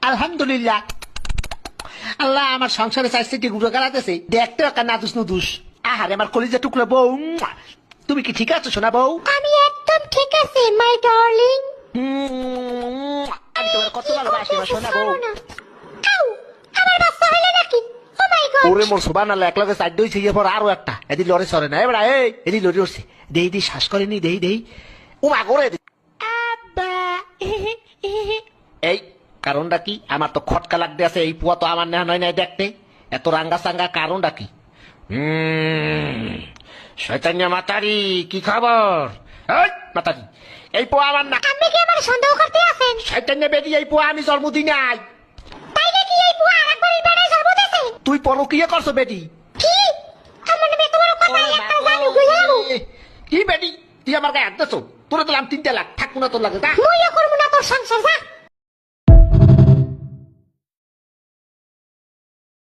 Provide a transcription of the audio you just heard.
আলহামদুলিল্লাহ। আল্লাহ আমার সংসারে চাইছে গুঁড়ো গালাতেছে, দেখতে একটা নাদুস নুদুস। আহারে আমার কলিজা টুকরো বউ, তুমি কি ঠিক আছো সোনা বউ? আমি একদম ঠিক আছি মাই ডার্লিং। আমি তোমার কত ভালোবাসি আমার সোনা বউ। আমার বাচ্চা হইলো নাকি? ও মাই গড। ওরে মোর সুবহানাল্লাহ, এক লগে চার হইছে পর আরো একটা এদি লরে সরে না এবার এই এদি লরি উঠছে, দেই দেই শ্বাস করেনি, দেই দেই ও মা করে আব্বা। এই কারণটা কি? আমার তো খটকা লাগতে আছে, এই পুয়া তো আমার নেওয়া নয় নাই দেখতে, এত রাঙ্গা সাঙ্গা কারণটা কি? শয়তানিয়া মাতারি, কি খবর? এই মাতারি, এই পোয়া আমার না। আপনি কি আমার সন্দেহ করতে আছেন? শয়তানিয়া বেদি, এই পোয়া আমি জন্মদিনে আই। তাই নাকি এই বুয়া আরেকবার এই বেড়ায় জন্ম দিয়েছে? তুই পরকিয়া করছো বেটি? কি? আমার নামে এত বড় কথা, একটা জানি বুঝে যাবো। কি বেটি, তুই আমার গায়ে হাত দিছো? তোরা দিলাম 3 লাখ, থাকবো না তোর লাগে, যা। মুইও করবো না তোর সংসার, যা।